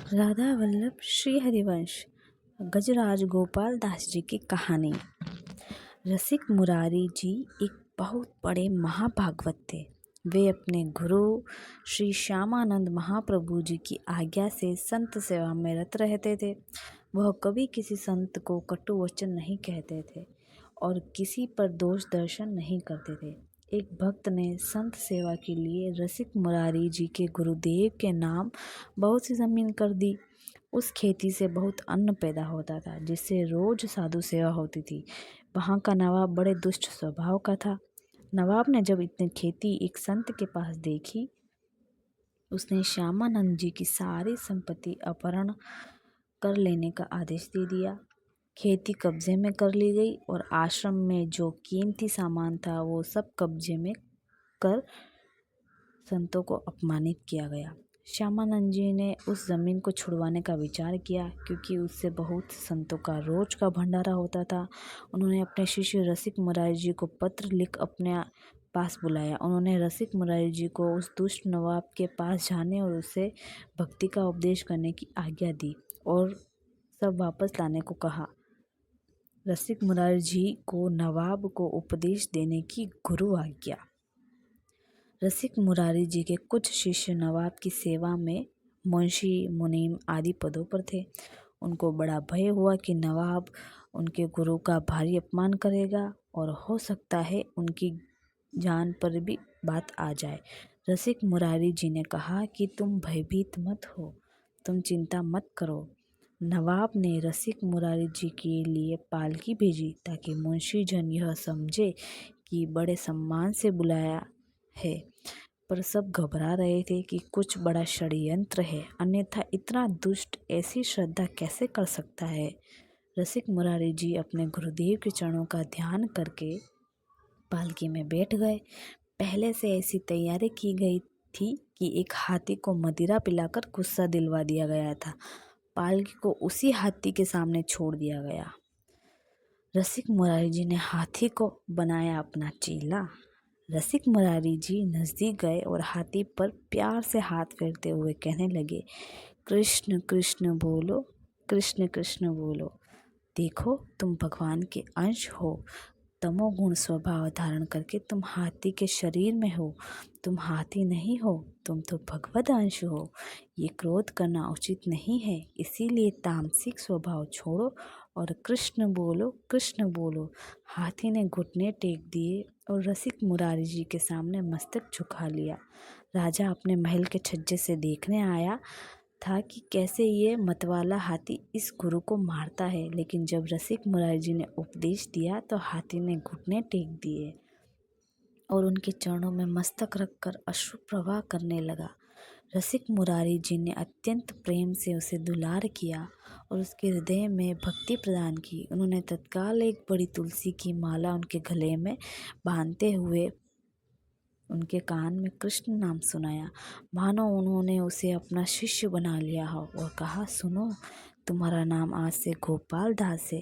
राधा वल्लभ श्री हरिवंश गजराज गोपाल दास जी की कहानी। रसिक मुरारी जी एक बहुत बड़े महाभागवत थे। वे अपने गुरु श्री श्यामानंद महाप्रभु जी की आज्ञा से संत सेवा में रत रहते थे। वह कभी किसी संत को कटु वचन नहीं कहते थे और किसी पर दोष दर्शन नहीं करते थे। एक भक्त ने संत सेवा के लिए रसिक मुरारी जी के गुरुदेव के नाम बहुत सी जमीन कर दी। उस खेती से बहुत अन्न पैदा होता था, जिससे रोज साधु सेवा होती थी। वहाँ का नवाब बड़े दुष्ट स्वभाव का था। नवाब ने जब इतनी खेती एक संत के पास देखी, उसने श्यामानंद जी की सारी संपत्ति अपहरण कर लेने का आदेश दे दिया। खेती कब्जे में कर ली गई और आश्रम में जो कीमती सामान था वो सब कब्जे में कर संतों को अपमानित किया गया। श्यामानंद जी ने उस जमीन को छुड़वाने का विचार किया, क्योंकि उससे बहुत संतों का रोज का भंडारा होता था। उन्होंने अपने शिष्य रसिक मुरारी जी को पत्र लिख अपने पास बुलाया। उन्होंने रसिक मुरारी जी को उस दुष्ट नवाब के पास जाने और उसे भक्ति का उपदेश करने की आज्ञा दी और सब वापस लाने को कहा। रसिक मुरारी जी को नवाब को उपदेश देने की गुरु आज्ञा। रसिक मुरारी जी के कुछ शिष्य नवाब की सेवा में मुंशी, मुनीम आदि पदों पर थे। उनको बड़ा भय हुआ कि नवाब उनके गुरु का भारी अपमान करेगा और हो सकता है उनकी जान पर भी बात आ जाए। रसिक मुरारी जी ने कहा कि तुम भयभीत मत हो, तुम चिंता मत करो। नवाब ने रसिक मुरारी जी के लिए पालकी भेजी ताकि मुंशी जन यह समझे कि बड़े सम्मान से बुलाया है, पर सब घबरा रहे थे कि कुछ बड़ा षड्यंत्र है, अन्यथा इतना दुष्ट ऐसी श्रद्धा कैसे कर सकता है। रसिक मुरारी जी अपने गुरुदेव के चरणों का ध्यान करके पालकी में बैठ गए। पहले से ऐसी तैयारी की गई थी कि एक हाथी को मदिरा पिलाकर गुस्सा दिलवा दिया गया था। पालकी को उसी हाथी के सामने छोड़ दिया गया। रसिक मुरारी जी ने हाथी को बनाया अपना चेला। रसिक मुरारी जी नजदीक गए और हाथी पर प्यार से हाथ फेरते हुए कहने लगे, कृष्ण कृष्ण बोलो, कृष्ण कृष्ण बोलो। देखो, तुम भगवान के अंश हो। तमोगुण स्वभाव धारण करके तुम हाथी के शरीर में हो। तुम हाथी नहीं हो, तुम तो भगवत अंश हो। ये क्रोध करना उचित नहीं है, इसीलिए तामसिक स्वभाव छोड़ो और कृष्ण बोलो, कृष्ण बोलो। हाथी ने घुटने टेक दिए और रसिक मुरारी जी के सामने मस्तक झुका लिया। राजा अपने महल के छज्जे से देखने आया था कि कैसे ये मतवाला हाथी इस गुरु को मारता है, लेकिन जब रसिक मुरारी जी ने उपदेश दिया तो हाथी ने घुटने टेक दिए और उनके चरणों में मस्तक रखकर अश्रु प्रवाह करने लगा। रसिक मुरारी जी ने अत्यंत प्रेम से उसे दुलार किया और उसके हृदय में भक्ति प्रदान की। उन्होंने तत्काल एक बड़ी तुलसी की माला उनके गले में बांधते हुए उनके कान में कृष्ण नाम सुनाया, मानो उन्होंने उसे अपना शिष्य बना लिया हो, और कहा, सुनो, तुम्हारा नाम आज से गोपाल दास है।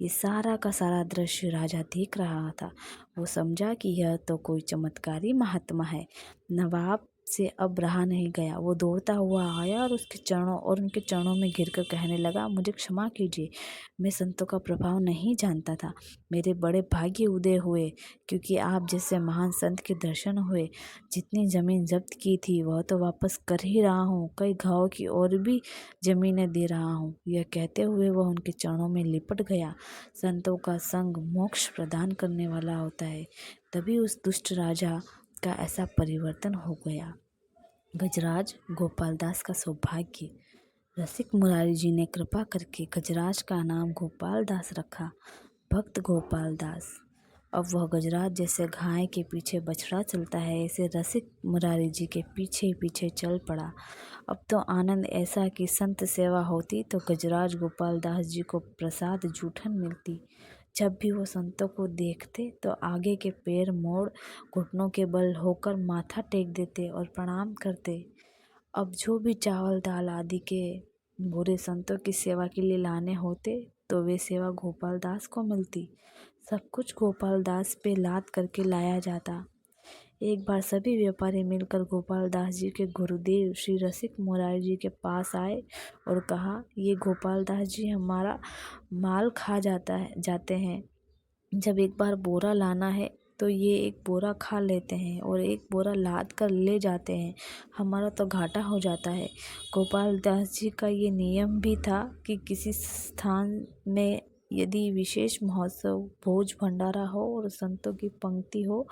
ये सारा का सारा दृश्य राजा देख रहा था। वो समझा कि यह तो कोई चमत्कारी महात्मा है। नवाब से अब रहा नहीं गया। वो दौड़ता हुआ आया और उनके चरणों में गिरकर कहने लगा, मुझे क्षमा कीजिए, मैं संतों का प्रभाव नहीं जानता था। मेरे बड़े भाग्य उदय हुए, क्योंकि आप जैसे महान संत के दर्शन हुए। जितनी जमीन जब्त की थी वह तो वापस कर ही रहा हूँ, कई गाँव की और भी जमीनें दे रहा हूँ। यह कहते हुए वह उनके चरणों में लिपट गया। संतों का संग मोक्ष प्रदान करने वाला होता है। तभी उस दुष्ट राजा का ऐसा परिवर्तन हो गया। गजराज गोपाल दास का सौभाग्य। रसिक मुरारी जी ने कृपा करके गजराज का नाम गोपाल दास रखा, भक्त गोपाल दास। अब वह गजराज जैसे गाय के पीछे बछड़ा चलता है, ऐसे रसिक मुरारी जी के पीछे पीछे चल पड़ा। अब तो आनंद ऐसा कि संत सेवा होती तो गजराज गोपाल दास जी को प्रसाद जूठन मिलती। जब भी वो संतों को देखते तो आगे के पैर मोड़ घुटनों के बल होकर माथा टेक देते और प्रणाम करते। अब जो भी चावल दाल आदि के बुरे संतों की सेवा के लिए लाने होते तो वे सेवा गोपाल दास को मिलती। सब कुछ गोपाल दास पे लाद करके लाया जाता। एक बार सभी व्यापारी मिलकर गोपाल दास जी के गुरुदेव श्री रसिक मुरारी जी के पास आए और कहा, ये गोपाल दास जी हमारा माल खा जाते हैं। जब एक बार बोरा लाना है तो ये एक बोरा खा लेते हैं और एक बोरा लाद कर ले जाते हैं, हमारा तो घाटा हो जाता है। गोपाल दास जी का ये नियम भी था कि किसी स्थान में यदि विशेष महोत्सव, भोज भंडारा हो और संतों की पंक्ति हो,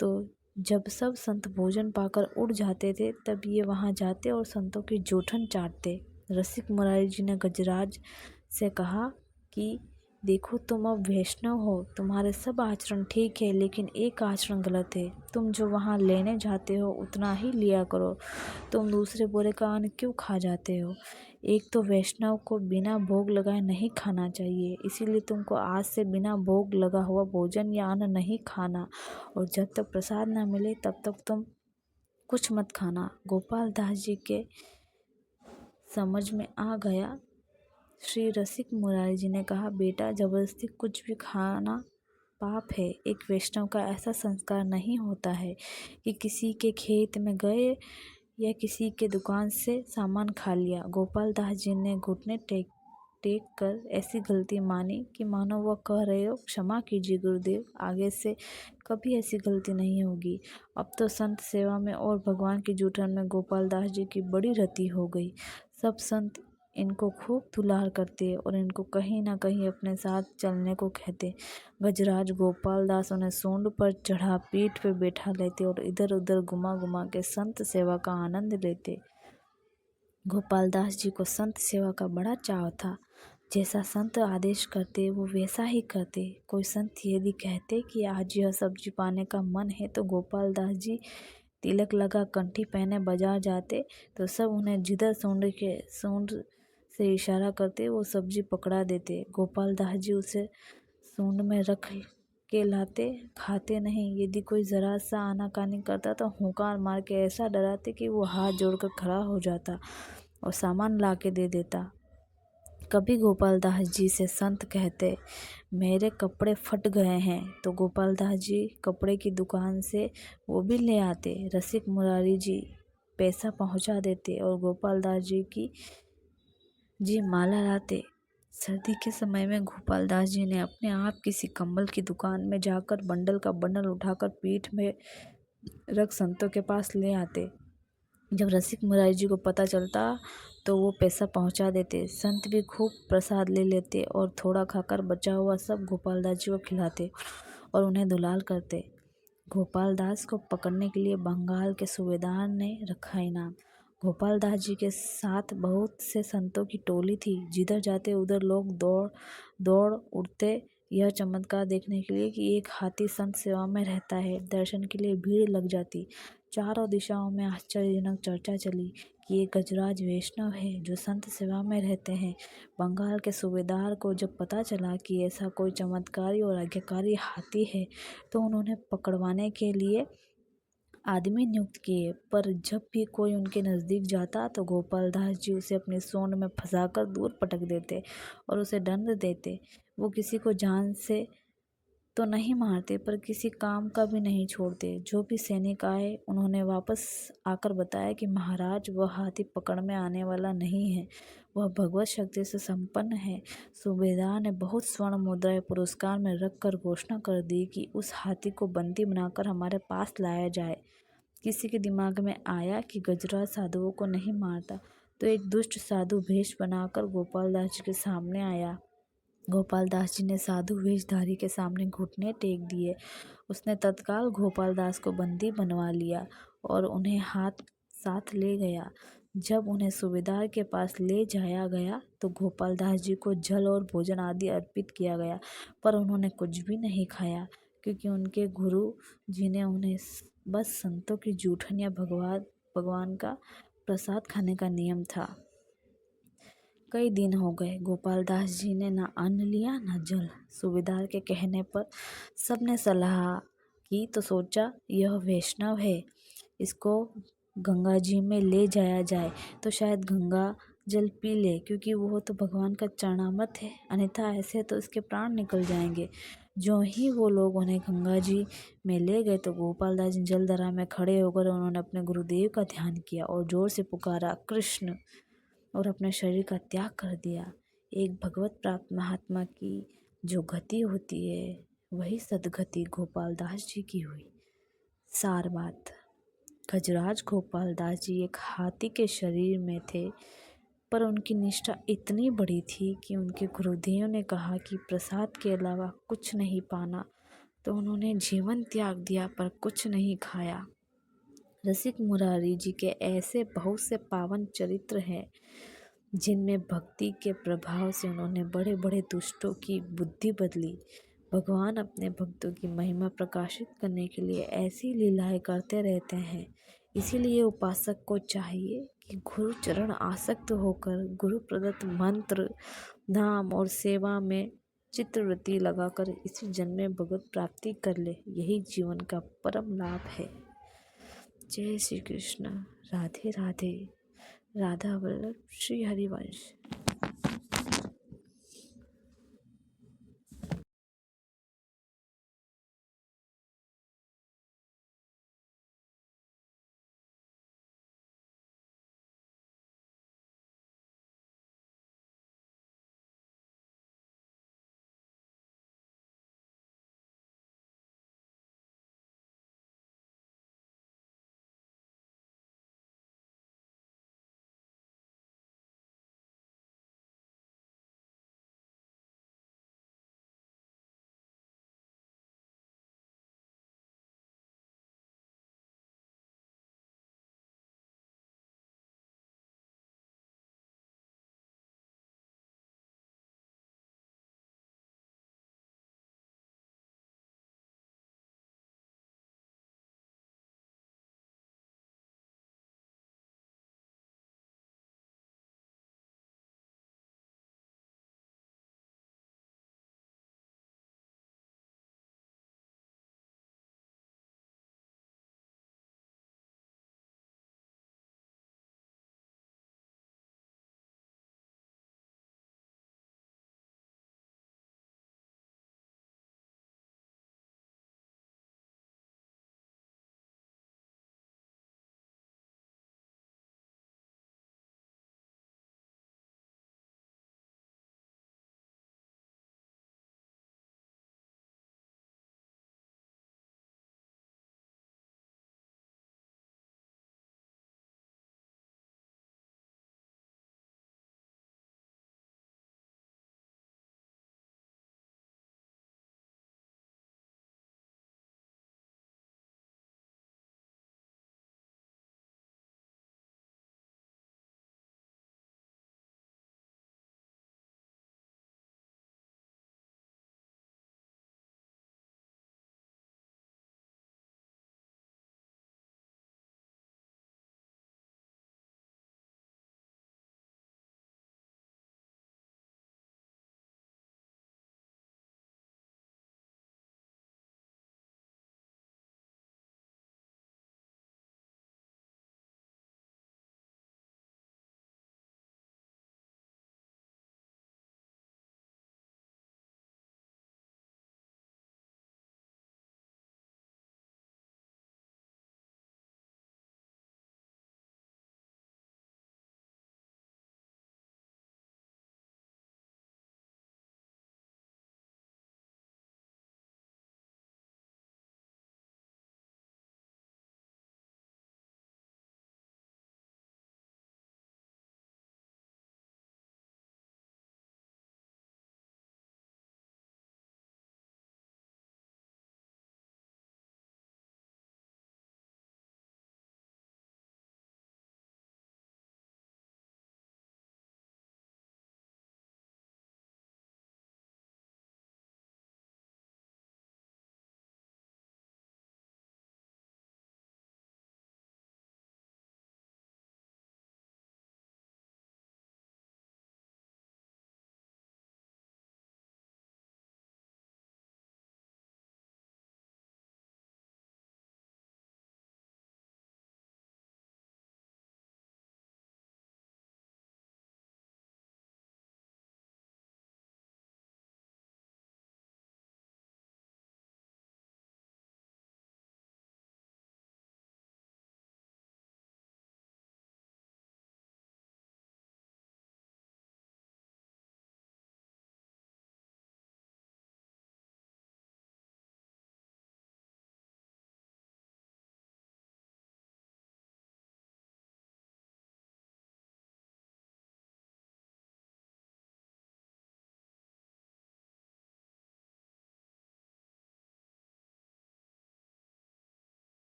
तो जब सब संत भोजन पाकर उठ जाते थे तब ये वहाँ जाते और संतों की जूठन चाटते। रसिक मुरारी जी ने गजराज से कहा कि देखो, तुम अब वैष्णव हो, तुम्हारे सब आचरण ठीक है, लेकिन एक आचरण गलत है। तुम जो वहाँ लेने जाते हो उतना ही लिया करो। तुम दूसरे बोरे का अन्न क्यों खा जाते हो? एक तो वैष्णव को बिना भोग लगाए नहीं खाना चाहिए, इसीलिए तुमको आज से बिना भोग लगा हुआ भोजन या अन्न नहीं खाना, और जब तक प्रसाद न मिले तब तक तुम कुछ मत खाना। गोपाल दास जी के समझ में आ गया। श्री रसिक मुरारी जी ने कहा, बेटा, जबरदस्ती कुछ भी खाना पाप है। एक वैष्णव का ऐसा संस्कार नहीं होता है कि किसी के खेत में गए या किसी के दुकान से सामान खा लिया। गोपाल दास जी ने घुटने टेक कर ऐसी गलती मानी कि मानो वह कह रहे हो, क्षमा कीजिए गुरुदेव, आगे से कभी ऐसी गलती नहीं होगी। अब तो संत सेवा में और भगवान की जूठन में गोपाल दास जी की बड़ी रति हो गई। सब संत इनको खूब दुलार करते और इनको कहीं ना कहीं अपने साथ चलने को कहते। गजराज गोपाल दास उन्हें सूंड पर चढ़ा पीठ पे बैठा लेते और इधर उधर घुमा घुमा के संत सेवा का आनंद लेते। गोपाल दास जी को संत सेवा का बड़ा चाव था। जैसा संत आदेश करते वो वैसा ही करते। कोई संत यदि कहते कि आज यह सब्जी पाने का मन है, तो गोपाल दास जी तिलक लगा कंठी पहने बाजार जाते तो सब उन्हें जिधर सूंड से इशारा करते वो सब्जी पकड़ा देते। गोपाल दास जी उसे सूंड में रख के लाते, खाते नहीं। यदि कोई ज़रा सा आनाकानी करता तो हुंकार मार के ऐसा डराते कि वो हाथ जोड़कर खड़ा हो जाता और सामान ला के दे देता। कभी गोपाल दास जी से संत कहते, मेरे कपड़े फट गए हैं, तो गोपाल दास जी कपड़े की दुकान से वो भी ले आते। रसिक मुरारी जी पैसा पहुंचा देते और गोपाल दास जी माला लाते। सर्दी के समय में गोपाल दास जी ने अपने आप किसी कंबल की दुकान में जाकर बंडल का बंडल उठाकर पीठ में रख संतों के पास ले आते। जब रसिक मुरारी जी को पता चलता तो वो पैसा पहुंचा देते। संत भी खूब प्रसाद ले लेते और थोड़ा खाकर बचा हुआ सब गोपाल दास जी को खिलाते और उन्हें दुलार करते। गोपाल दास को पकड़ने के लिए बंगाल के सूबेदार ने रखा इनाम। गोपाल दास जी के साथ बहुत से संतों की टोली थी। जिधर जाते उधर लोग दौड़ दौड़ उठते यह चमत्कार देखने के लिए कि एक हाथी संत सेवा में रहता है। दर्शन के लिए भीड़ लग जाती। चारों दिशाओं में आश्चर्यजनक चर्चा चली कि एक गजराज वैष्णव है जो संत सेवा में रहते हैं। बंगाल के सूबेदार को जब पता चला कि ऐसा कोई चमत्कारी और आज्ञाकारी हाथी है तो उन्होंने पकड़वाने के लिए आदमी नियुक्त किए, पर जब भी कोई उनके नज़दीक जाता तो गोपाल दास जी उसे अपनी सूंड में फंसाकर दूर पटक देते और उसे दंड देते। वो किसी को जान से तो नहीं मारते, पर किसी काम का भी नहीं छोड़ते। जो भी सैनिक आए उन्होंने वापस आकर बताया कि महाराज, वह हाथी पकड़ में आने वाला नहीं है, वह भगवत शक्ति से संपन्न है। सूबेदार ने बहुत स्वर्ण मुद्राएं पुरस्कार में रखकर घोषणा कर दी कि उस हाथी को बंदी बनाकर हमारे पास लाया जाए। किसी के दिमाग में आया कि गजराज साधुओं को नहीं मारता, तो एक दुष्ट साधु भेष बनाकर गोपाल दास जी के सामने आया। गोपाल दास जी ने साधु वेशधारी के सामने घुटने टेक दिए। उसने तत्काल गोपाल दास को बंदी बनवा लिया और उन्हें हाथ साथ ले गया। जब उन्हें सूबेदार के पास ले जाया गया तो गोपाल दास जी को जल और भोजन आदि अर्पित किया गया, पर उन्होंने कुछ भी नहीं खाया, क्योंकि उनके गुरु जी ने उन्हें बस संतों की जूठन या भगवान का प्रसाद खाने का नियम था। कई दिन हो गए, गोपाल दास जी ने ना अन्न लिया ना जल। सूबेदार के कहने पर सबने सलाह की तो सोचा, यह वैष्णव है, इसको गंगा जी में ले जाया जाए तो शायद गंगा जल पी ले, क्योंकि वो तो भगवान का चरणामृत है, अन्यथा ऐसे तो इसके प्राण निकल जाएंगे। जो ही वो लोग उन्हें गंगा जी में ले गए तो गोपाल दास जी जलधारा में खड़े होकर उन्होंने अपने गुरुदेव का ध्यान किया और जोर से पुकारा कृष्ण, और अपने शरीर का त्याग कर दिया। एक भगवत प्राप्त महात्मा की जो गति होती है वही सदगति गोपाल दास जी की हुई। सार बात, गजराज गोपाल दास जी एक हाथी के शरीर में थे, पर उनकी निष्ठा इतनी बड़ी थी कि उनके गुरुदेव ने कहा कि प्रसाद के अलावा कुछ नहीं पाना, तो उन्होंने जीवन त्याग दिया पर कुछ नहीं खाया। रसिक मुरारी जी के ऐसे बहुत से पावन चरित्र हैं जिनमें भक्ति के प्रभाव से उन्होंने बड़े बड़े दुष्टों की बुद्धि बदली। भगवान अपने भक्तों की महिमा प्रकाशित करने के लिए ऐसी लीलाएं करते रहते हैं। इसीलिए उपासक को चाहिए कि गुरु चरण आसक्त होकर गुरु प्रदत्त मंत्र, नाम और सेवा में चित्तवृत्ति लगाकर इसी जन्म में भगवत प्राप्ति कर ले। यही जीवन का परम लाभ है। जय श्री कृष्ण। राधे राधे। राधा वल्लभ श्री हरिवंश।